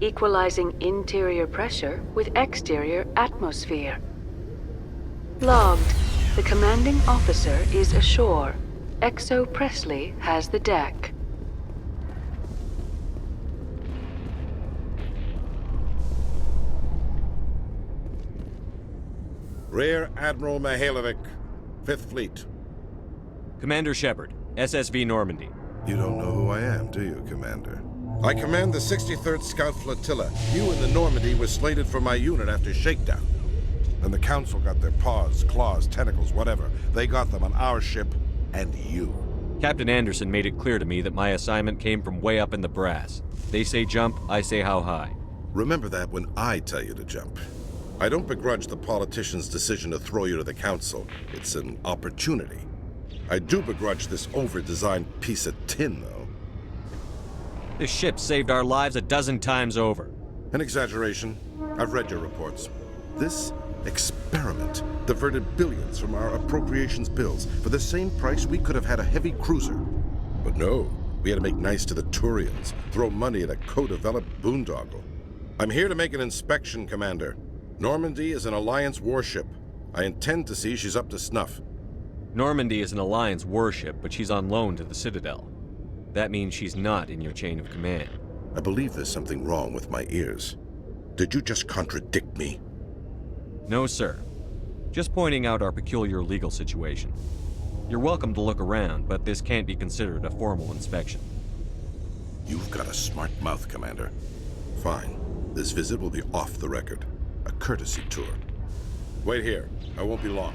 Equalizing interior pressure with exterior atmosphere. Logged. The commanding officer is ashore. Exo Presley has the deck. Rear Admiral Mihailovic, 5th Fleet. Commander Shepard, SSV Normandy. You don't know who I am, do you, Commander? I command the 63rd Scout Flotilla. You and the Normandy were slated for my unit after shakedown. And the Council got their paws, claws, tentacles, whatever. They got them on our ship and you. Captain Anderson made it clear to me that my assignment came from way up in the brass. They say jump, I say how high. Remember that when I tell you to jump. I don't begrudge the politician's decision to throw you to the Council. It's an opportunity. I do begrudge this over-designed piece of tin, though. This ship saved our lives a dozen times over. An exaggeration. I've read your reports. This experiment diverted billions from our appropriations bills. For the same price, we could have had a heavy cruiser. But no, we had to make nice to the Turians, throw money at a co-developed boondoggle. I'm here to make an inspection, Commander. Normandy is an Alliance warship. I intend to see she's up to snuff. Normandy is an Alliance warship, but she's on loan to the Citadel. That means she's not in your chain of command. I believe there's something wrong with my ears. Did you just contradict me? No, sir. Just pointing out our peculiar legal situation. You're welcome to look around, but this can't be considered a formal inspection. You've got a smart mouth, Commander. Fine. This visit will be off the record. A courtesy tour. Wait here. I won't be long.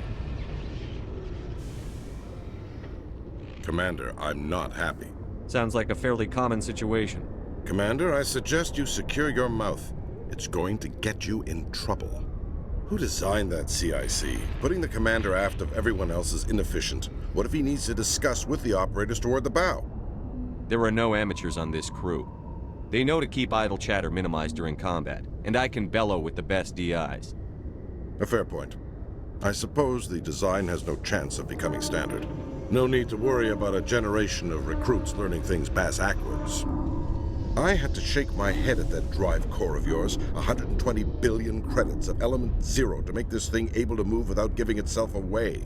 Commander, I'm not happy. Sounds like a fairly common situation. Commander, I suggest you secure your mouth. It's going to get you in trouble. Who designed that CIC? Putting the commander aft of everyone else is inefficient. What if he needs to discuss with the operators toward the bow? There are no amateurs on this crew. They know to keep idle chatter minimized during combat, and I can bellow with the best DIs. A fair point. I suppose the design has no chance of becoming standard. No need to worry about a generation of recruits learning things bass-ackwards. I had to shake my head at that drive core of yours. 120 billion credits of element 0 to make this thing able to move without giving itself away.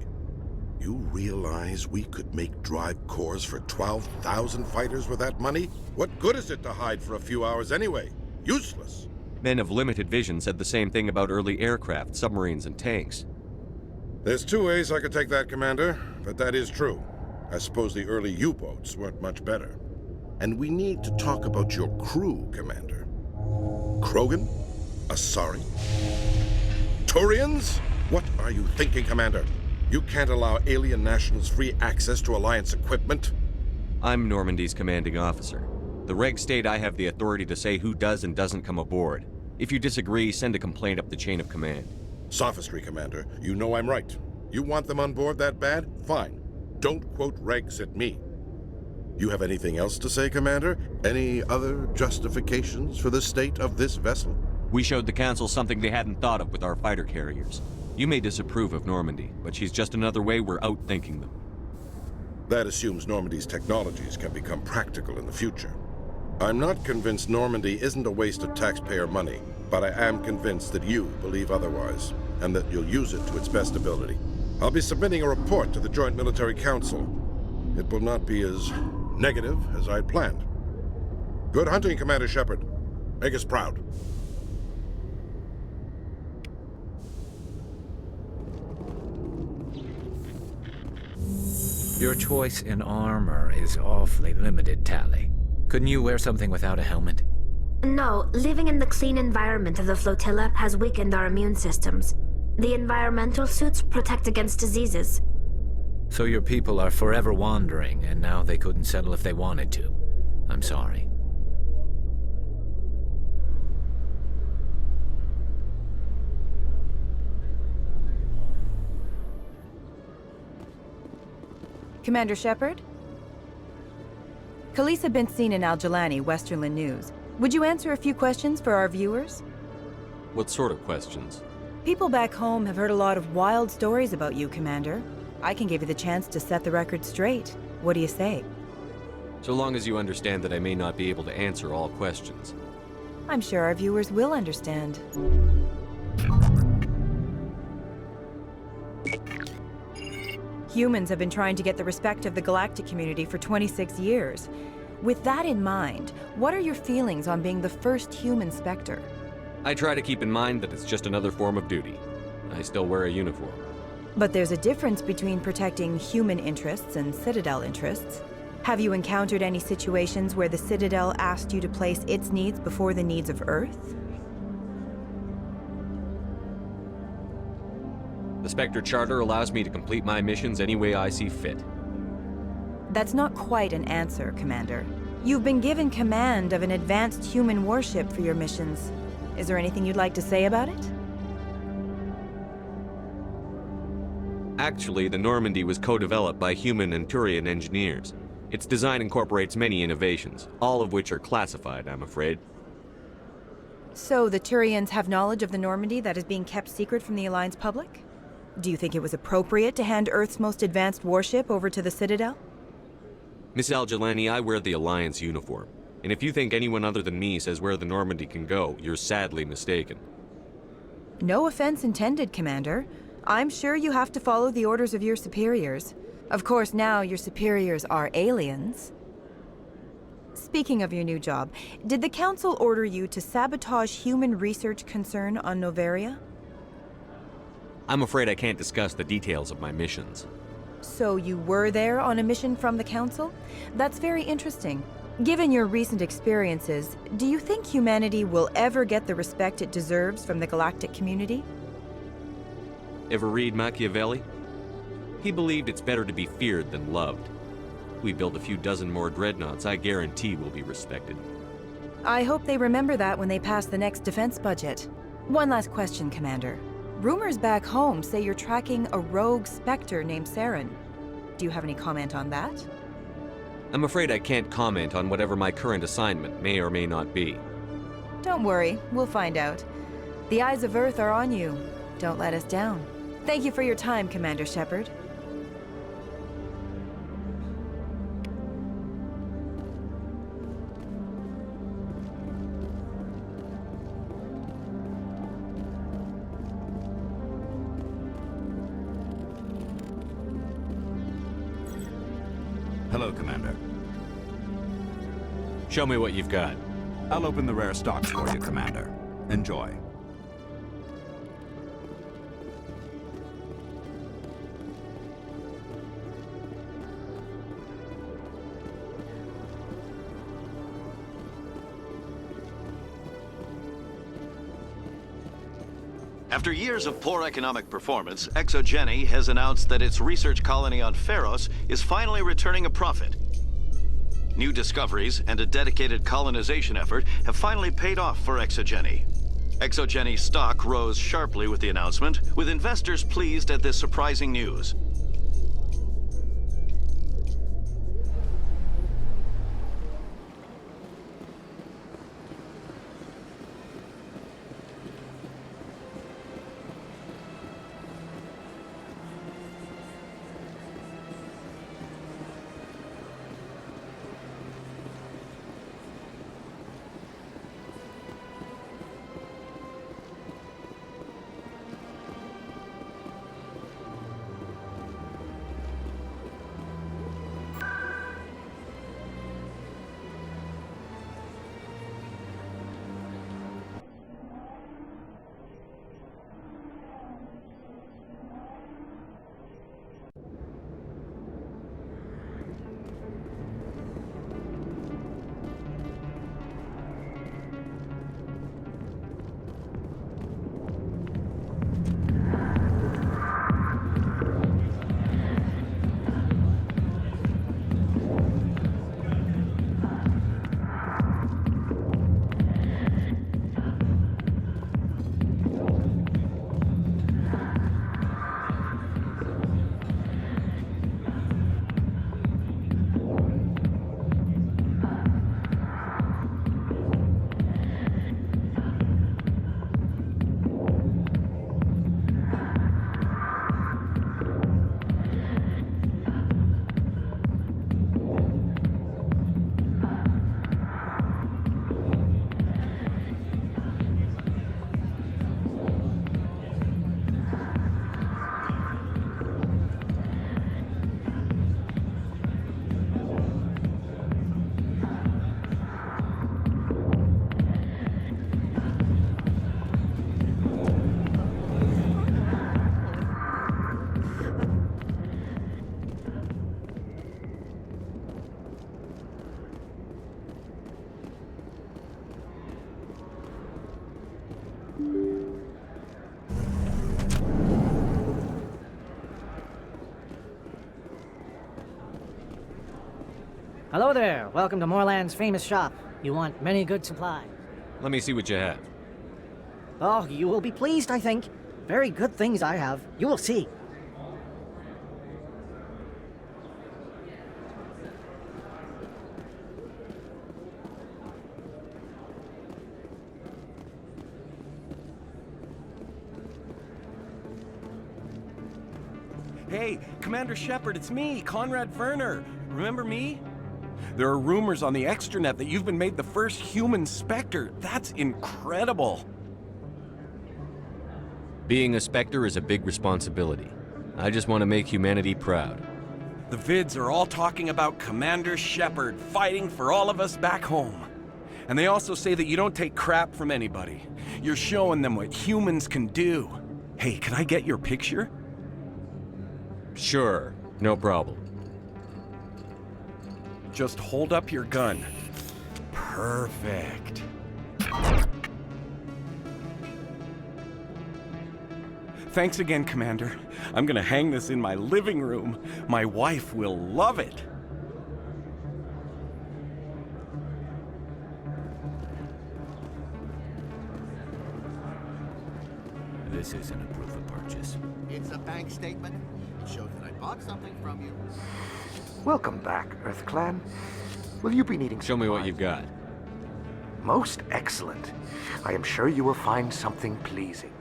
You realize we could make drive cores for 12,000 fighters with that money? What good is it to hide for a few hours anyway? Useless. Men of limited vision said the same thing about early aircraft, submarines, and tanks. There's two ways I could take that, Commander, but that is true. I suppose the early U-boats weren't much better. And we need to talk about your crew, Commander. Krogan? Asari? Turians? What are you thinking, Commander? You can't allow alien nationals free access to Alliance equipment? I'm Normandy's commanding officer. The regs state I have the authority to say who does and doesn't come aboard. If you disagree, send a complaint up the chain of command. Sophistry, Commander. You know I'm right. You want them on board that bad? Fine. Don't quote regs at me. You have anything else to say, Commander? Any other justifications for the state of this vessel? We showed the Council something they hadn't thought of with our fighter carriers. You may disapprove of Normandy, but she's just another way we're outthinking them. That assumes Normandy's technologies can become practical in the future. I'm not convinced Normandy isn't a waste of taxpayer money, but I am convinced that you believe otherwise, and that you'll use it to its best ability. I'll be submitting a report to the Joint Military Council. It will not be as negative as I'd planned. Good hunting, Commander Shepard. Make us proud. Your choice in armor is awfully limited, Tally. Couldn't you wear something without a helmet? No, living in the clean environment of the flotilla has weakened our immune systems. The environmental suits protect against diseases. So your people are forever wandering, and now they couldn't settle if they wanted to. I'm sorry. Commander Shepard? Khaleesa bint seen Al-Jalani, Westerland News. Would you answer a few questions for our viewers? What sort of questions? People back home have heard a lot of wild stories about you, Commander. I can give you the chance to set the record straight. What do you say? So long as you understand that I may not be able to answer all questions. I'm sure our viewers will understand. Humans have been trying to get the respect of the galactic community for 26 years. With that in mind, what are your feelings on being the first human Spectre? I try to keep in mind that it's just another form of duty. I still wear a uniform. But there's a difference between protecting human interests and Citadel interests. Have you encountered any situations where the Citadel asked you to place its needs before the needs of Earth? The Spectre Charter allows me to complete my missions any way I see fit. That's not quite an answer, Commander. You've been given command of an advanced human warship for your missions. Is there anything you'd like to say about it? Actually, the Normandy was co-developed by human and Turian engineers. Its design incorporates many innovations, all of which are classified, I'm afraid. So the Turians have knowledge of the Normandy that is being kept secret from the Alliance public? Do you think it was appropriate to hand Earth's most advanced warship over to the Citadel? Miss Al-Jalani, I wear the Alliance uniform. And if you think anyone other than me says where the Normandy can go, you're sadly mistaken. No offense intended, Commander. I'm sure you have to follow the orders of your superiors. Of course, now your superiors are aliens. Speaking of your new job, did the Council order you to sabotage human research concern on Noveria? I'm afraid I can't discuss the details of my missions. So you were there on a mission from the Council? That's very interesting. Given your recent experiences, do you think humanity will ever get the respect it deserves from the galactic community? Ever read Machiavelli? He believed it's better to be feared than loved. We build a few dozen more dreadnoughts, I guarantee we'll be respected. I hope they remember that when they pass the next defense budget. One last question, Commander. Rumors back home say you're tracking a rogue Spectre named Saren. Do you have any comment on that? I'm afraid I can't comment on whatever my current assignment may or may not be. Don't worry, we'll find out. The eyes of Earth are on you. Don't let us down. Thank you for your time, Commander Shepard. Hello, Commander. Show me what you've got. I'll open the rare stocks for you, Commander. Enjoy. After years of poor economic performance, ExoGeni has announced that its research colony on Pharos is finally returning a profit. New discoveries and a dedicated colonization effort have finally paid off for ExoGeni. ExoGeni stock rose sharply with the announcement, with investors pleased at this surprising news. welcome to Moorland's famous shop. You want many good supply. Let me see what you have. Oh, you will be pleased, I think. Very good things I have. You will see. Hey, Commander Shepard, it's me, Conrad Werner. Remember me? There are rumors on the extranet that you've been made the first human Spectre. That's incredible. Being a Spectre is a big responsibility. I just want to make humanity proud. The vids are all talking about Commander Shepard fighting for all of us back home. And they also say that you don't take crap from anybody. You're showing them what humans can do. Hey, can I get your picture? Sure, no problem. Just hold up your gun. Perfect. Thanks again, Commander. I'm gonna hang this in my living room. My wife will love it. This isn't a proof of purchase. It's a bank statement. It shows that I bought something from you. Welcome back, Earth Clan. Will you be needing Show me what you've got. Most excellent. I am sure you will find something pleasing.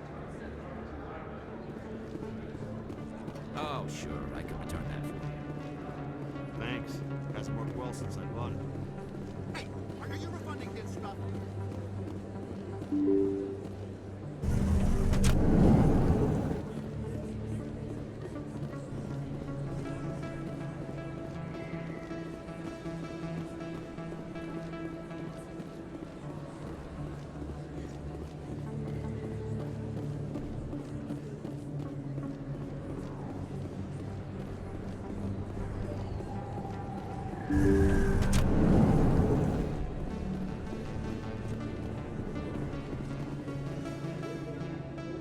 Oh, sure, I can return that for you. Thanks. Hasn't worked well since I bought it. Hey, are you refunding this stuff?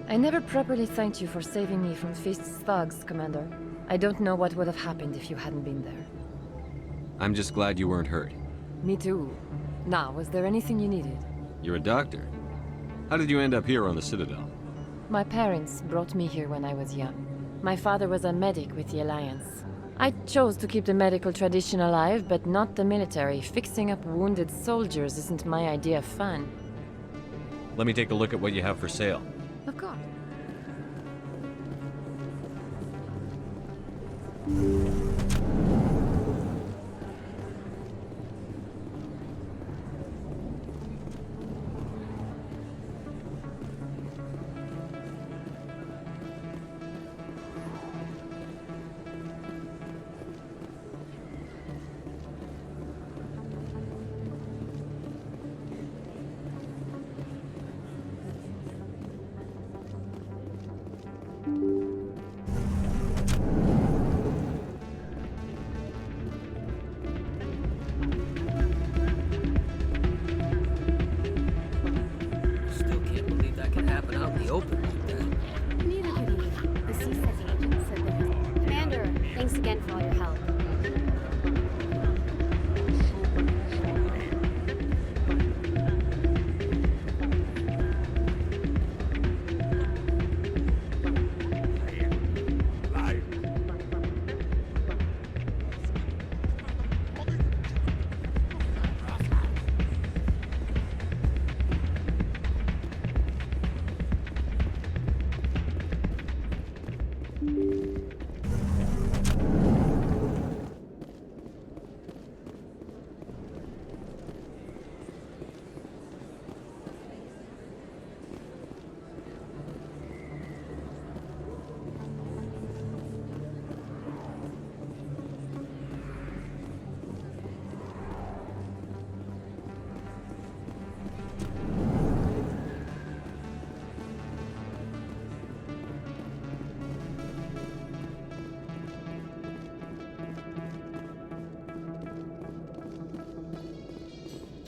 I never properly thanked you for saving me from Feast's thugs, Commander. I don't know what would have happened if you hadn't been there. I'm just glad you weren't hurt. Me too. Now, was there anything you needed? You're a doctor. How did you end up here on the Citadel? My parents brought me here when I was young. My father was a medic with the Alliance. I chose to keep the medical tradition alive, but not the military. Fixing up wounded soldiers isn't my idea of fun. Let me take a look at what you have for sale. Of course.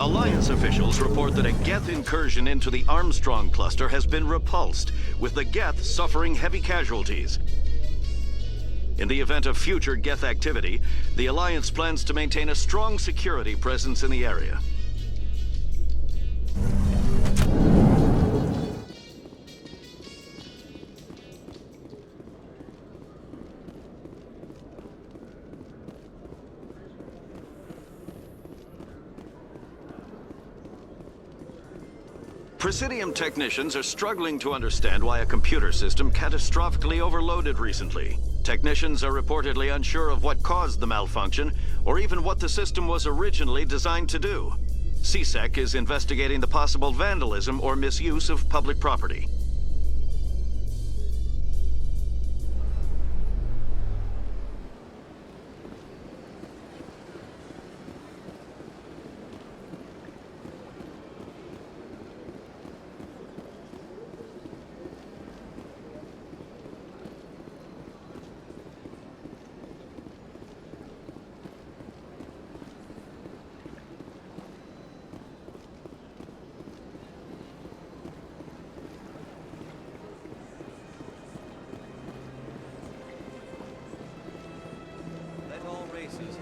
Alliance officials report that a Geth incursion into the Armstrong cluster has been repulsed, with the Geth suffering heavy casualties. In the event of future Geth activity, the Alliance plans to maintain a strong security presence in the area. Presidium technicians are struggling to understand why a computer system catastrophically overloaded recently. Technicians are reportedly unsure of what caused the malfunction, or even what the system was originally designed to do. CSEC is investigating the possible vandalism or misuse of public property.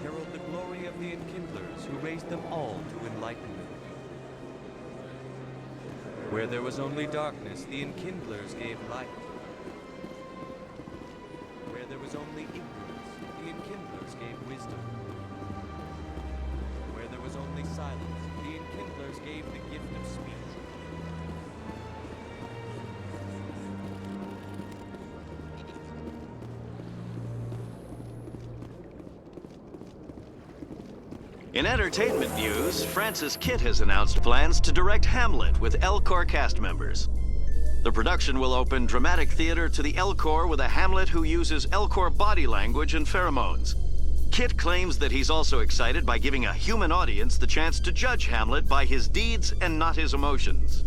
Herald the glory of the Enkindlers, who raised them all to enlightenment. Where there was only darkness, the Enkindlers gave light. Where there was only ignorance, the Enkindlers gave wisdom. Where there was only silence, the Enkindlers gave the gift of speech. In entertainment news, Francis Kitt has announced plans to direct Hamlet with L-Corps cast members. The production will open dramatic theater to the L-Corps with a Hamlet who uses L-Corps body language and pheromones. Kitt claims that he's also excited by giving a human audience the chance to judge Hamlet by his deeds and not his emotions.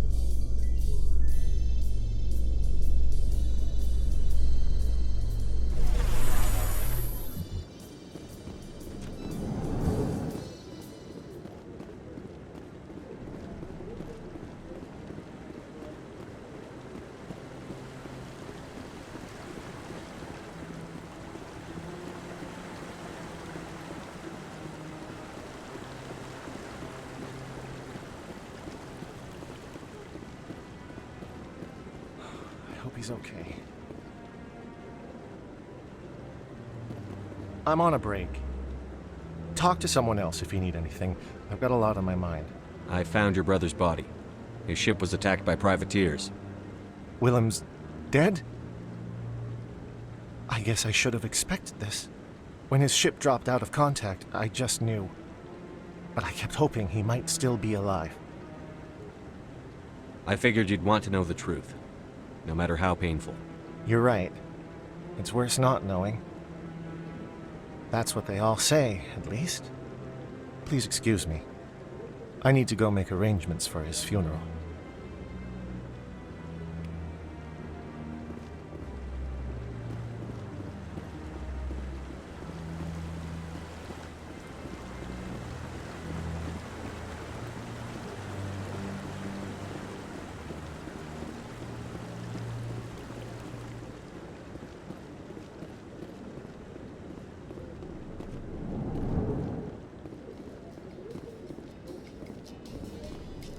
He's okay. I'm on a break. Talk to someone else if you need anything. I've got a lot on my mind. I found your brother's body. His ship was attacked by privateers. Willem's dead? I guess I should have expected this. When his ship dropped out of contact, I just knew. But I kept hoping he might still be alive. I figured you'd want to know the truth, no matter how painful. You're right. It's worse not knowing. That's what they all say, at least. Please excuse me. I need to go make arrangements for his funeral.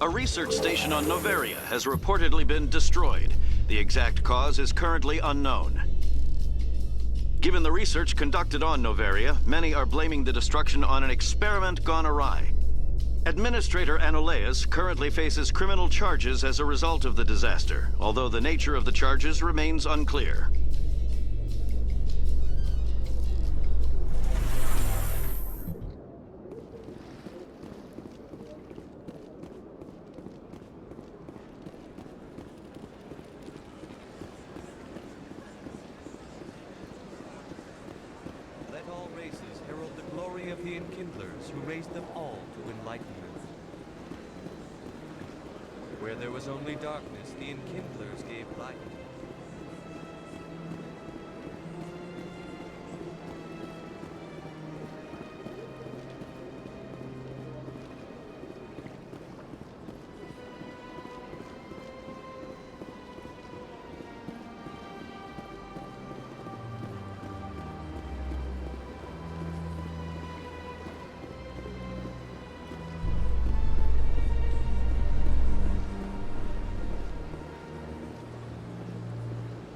A research station on Noveria has reportedly been destroyed. The exact cause is currently unknown. Given the research conducted on Noveria, many are blaming the destruction on an experiment gone awry. Administrator Anoleus currently faces criminal charges as a result of the disaster, although the nature of the charges remains unclear. Of the Enkindlers, who raised them all to enlightenment. Where there was only darkness, the Enkindlers gave light.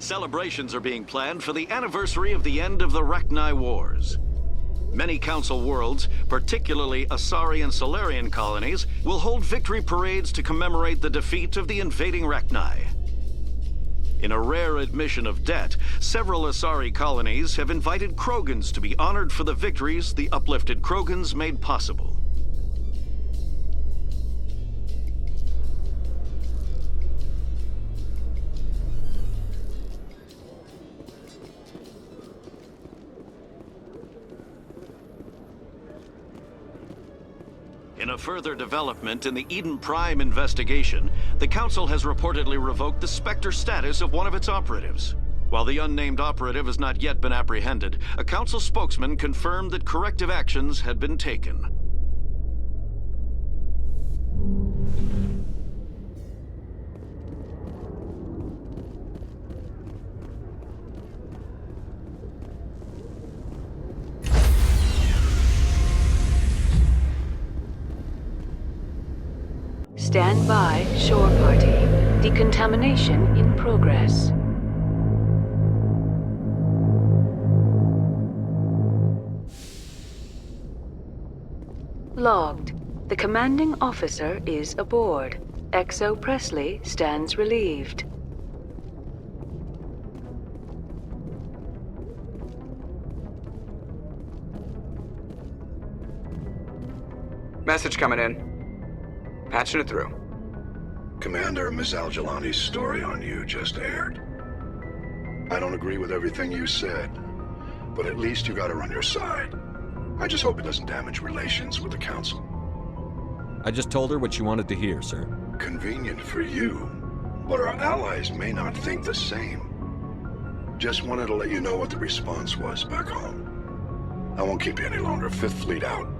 Celebrations are being planned for the anniversary of the end of the Rachni Wars. Many Council worlds, particularly Asari and Solarian colonies, will hold victory parades to commemorate the defeat of the invading Rachni. In a rare admission of debt, several Asari colonies have invited Krogans to be honored for the victories the uplifted Krogans made possible. In a further development in the Eden Prime investigation, the Council has reportedly revoked the Spectre status of one of its operatives. While the unnamed operative has not yet been apprehended, a Council spokesman confirmed that corrective actions had been taken. Stand by, shore party. Decontamination in progress. Logged. The commanding officer is aboard. XO Presley stands relieved. Message coming in. Patching it through. Commander, Ms. Al-Jalani's story on you just aired. I don't agree with everything you said, but at least you got her on your side. I just hope it doesn't damage relations with the Council. I just told her what she wanted to hear, sir. Convenient for you, but our allies may not think the same. Just wanted to let you know what the response was back home. I won't keep you any longer. Fifth Fleet out.